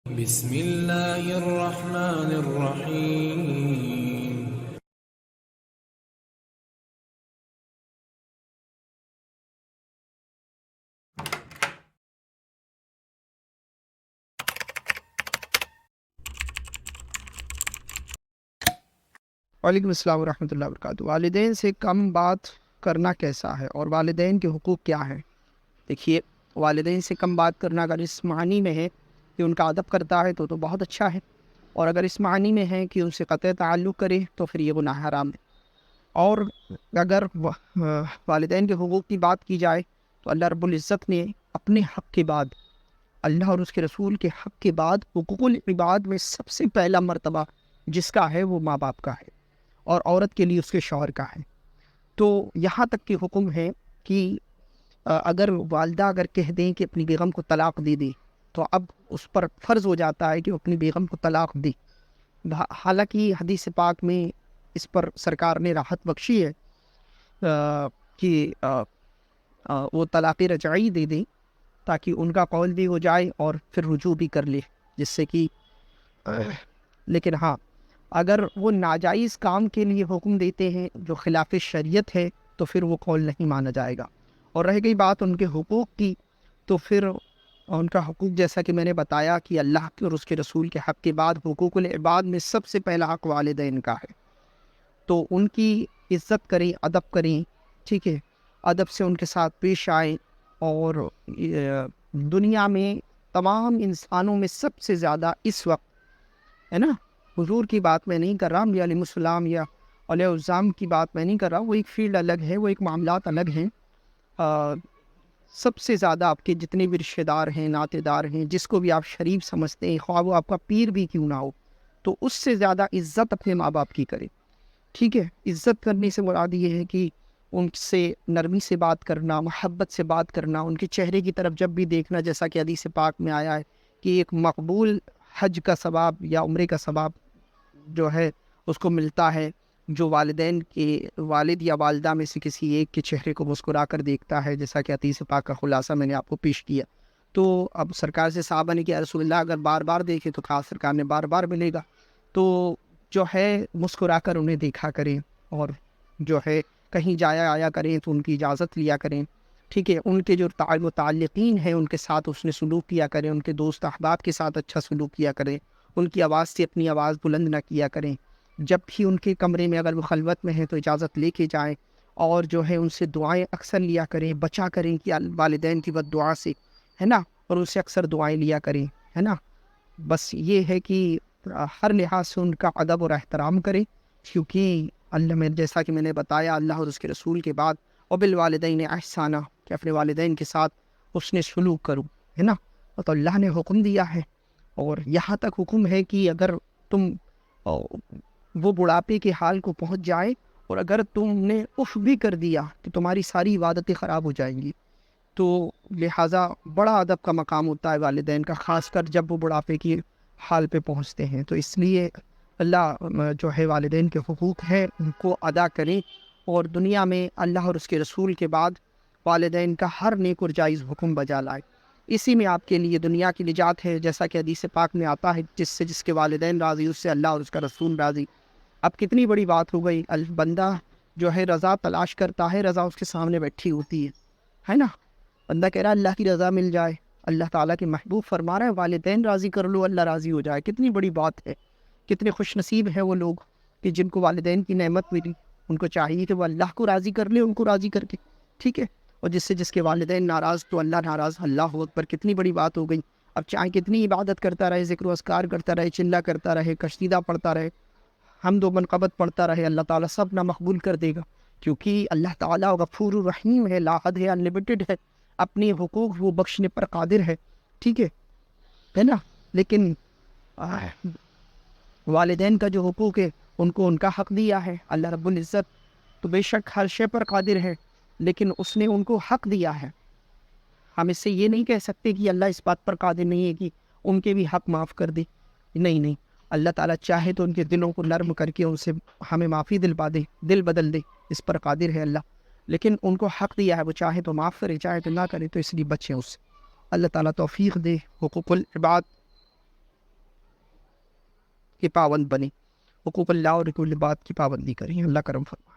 بسم اللہ الرحمن الرحیم۔ وعلیکم السلام ورحمۃ اللہ وبرکاتہ۔ والدین سے کم بات کرنا کیسا ہے اور والدین کے حقوق کیا ہیں؟ دیکھیے، والدین سے کم بات کرنا اگر اس معنی میں ہے کہ ان کا ادب کرتا ہے تو بہت اچھا ہے، اور اگر اس معنی میں ہے کہ ان سے قطع تعلق کرے تو پھر یہ گناہ حرام ہے۔ اور اگر والدین کے حقوق کی بات کی جائے تو اللہ رب العزت نے اپنے حق کے بعد، اللہ اور اس کے رسول کے حق کے بعد، حقوق العباد میں سب سے پہلا مرتبہ جس کا ہے وہ ماں باپ کا ہے، اور عورت کے لیے اس کے شوہر کا ہے۔ تو یہاں تک کہ حکم ہے کہ اگر والدہ اگر کہہ دیں کہ اپنی بیگم کو طلاق دے دے تو اب اس پر فرض ہو جاتا ہے کہ وہ اپنی بیگم کو طلاق دے۔ حالانکہ حدیث پاک میں اس پر سرکار نے راحت بخشی ہے کہ وہ طلاق رجعی دے دیں تاکہ ان کا قول بھی ہو جائے اور پھر رجوع بھی کر لے، جس سے کہ لیکن ہاں، اگر وہ ناجائز کام کے لیے حکم دیتے ہیں جو خلاف شریعت ہے تو پھر وہ قول نہیں مانا جائے گا۔ اور رہ گئی بات ان کے حقوق کی، تو پھر ان کا حقوق جیسا کہ میں نے بتایا کہ اللہ کے اور اس کے رسول کے حق کے بعد حقوق العباد میں سب سے پہلا حق والدین کا ہے۔ تو ان کی عزت کریں، ادب کریں، ٹھیک ہے، ادب سے ان کے ساتھ پیش آئیں۔ اور دنیا میں تمام انسانوں میں سب سے زیادہ اس وقت، ہے نا، حضور کی بات میں نہیں کر رہا، انبیاء علیہ السلام یا علیہ السلام کی بات میں نہیں کر رہا، وہ ایک فیلڈ الگ ہے، وہ ایک معاملات الگ ہیں۔ سب سے زیادہ آپ کے جتنے بھی رشتہ دار ہیں، ناطے دار ہیں، جس کو بھی آپ شریف سمجھتے ہیں، خواہ وہ آپ کا پیر بھی کیوں نہ ہو، تو اس سے زیادہ عزت اپنے ماں باپ کی کرے، ٹھیک ہے۔ عزت کرنے سے مراد یہ ہے کہ ان سے نرمی سے بات کرنا، محبت سے بات کرنا، ان کے چہرے کی طرف جب بھی دیکھنا، جیسا کہ حدیث پاک میں آیا ہے کہ ایک مقبول حج کا ثواب یا عمرے کا ثواب جو ہے اس کو ملتا ہے جو والدین کے والد یا والدہ میں سے کسی ایک کے چہرے کو مسکرا کر دیکھتا ہے، جیسا کہ حدیث پاک کا خلاصہ میں نے آپ کو پیش کیا۔ تو اب سرکار سے صحابہ نے کہ رسول اللہ اگر بار بار دیکھے تو کہا سرکار نے بار بار ملے گا، تو جو ہے مسکرا کر انہیں دیکھا کریں، اور جو ہے کہیں جایا آیا کریں تو ان کی اجازت لیا کریں، ٹھیک ہے۔ ان کے جو متعلقین ہیں ان کے ساتھ اس نے سلوک کیا کریں، ان کے دوست احباب کے ساتھ اچھا سلوک کیا کریں، ان کی آواز سے اپنی آواز بلند نہ کیا کریں۔ جب بھی ان کے کمرے میں اگر وہ خلوت میں ہیں تو اجازت لے کے جائیں، اور جو ہے ان سے دعائیں اکثر لیا کریں، بچا کریں کہ والدین کی بد دعا سے، ہے نا، اور ان سے اکثر دعائیں لیا کریں، ہے نا۔ بس یہ ہے کہ ہر لحاظ سے ان کا ادب اور احترام کریں، کیونکہ اللہ میں جیسا کہ میں نے بتایا اللہ اور اس کے رسول کے بعد وبالوالدین احسانہ، کہ اپنے والدین کے ساتھ حسن سلوک کرو، ہے نا۔ تو اللہ نے حکم دیا ہے، اور یہاں تک حکم ہے کہ اگر تم وہ بڑھاپے کے حال کو پہنچ جائے اور اگر تم نے اف بھی کر دیا تو تمہاری ساری عبادتیں خراب ہو جائیں گی۔ تو لہٰذا بڑا ادب کا مقام ہوتا ہے والدین کا، خاص کر جب وہ بڑھاپے کی حال پہ پہنچتے ہیں۔ تو اس لیے اللہ جو ہے والدین کے حقوق ہیں ان کو ادا کریں، اور دنیا میں اللہ اور اس کے رسول کے بعد والدین کا ہر نیک اور جائز حکم بجا لائے۔ اسی میں آپ کے لیے دنیا کی نجات ہے، جیسا کہ حدیث پاک میں آتا ہے جس کے والدین راضی اس سے اللہ اور اس کا رسول راضی۔ اب کتنی بڑی بات ہو گئی، بندہ جو ہے رضا تلاش کرتا ہے، رضا اس کے سامنے بیٹھی ہوتی ہے نا۔ بندہ کہہ رہا ہے اللہ کی رضا مل جائے، اللہ تعالیٰ کے محبوب فرما رہا ہے والدین راضی کر لو، اللہ راضی ہو جائے۔ کتنی بڑی بات ہے، کتنے خوش نصیب ہیں وہ لوگ کہ جن کو والدین کی نعمت ملی۔ ان کو چاہیے کہ وہ اللہ کو راضی کر لے، ان کو راضی کر کے، ٹھیک ہے۔ اور جس کے والدین ناراض تو اللہ ناراض، اللہ اکبر، کتنی بڑی بات ہو گئی۔ اب چاہے کتنی عبادت کرتا رہے، ذکر و اذکار کرتا رہے، چلا کرتا رہے، قصیدہ پڑھتا رہے، حمد و منقبت پڑھتا رہے، اللہ تعالیٰ سب نہ مقبول کر دے گا، کیونکہ اللہ تعالیٰ غفور الرحیم ہے، لا حد ہے، انلمیٹڈ ہے، اپنے حقوق وہ بخشنے پر قادر ہے، ٹھیک ہے نا۔ لیکن والدین کا جو حقوق ہے ان کو ان کا حق دیا ہے اللہ رب العزت، تو بے شک ہر شے پر قادر ہے، لیکن اس نے ان کو حق دیا ہے۔ ہم اس سے یہ نہیں کہہ سکتے کہ اللہ اس بات پر قادر نہیں ہے کہ ان کے بھی حق معاف کر دے، نہیں، اللہ تعالیٰ چاہے تو ان کے دلوں کو نرم کر کے ان سے ہمیں معافی دلوا دے، دل بدل دے، اس پر قادر ہے اللہ۔ لیکن ان کو حق دیا ہے، وہ چاہے تو معاف کرے، چاہے تو نہ کرے، تو اس لیے بچیں اس سے۔ اللہ تعالیٰ توفیق دے۔ حقوق العباد کے پابند بنیں، حقوق اللہ اور کل بات کی پابندی کریں. اللہ کرم فرمائے.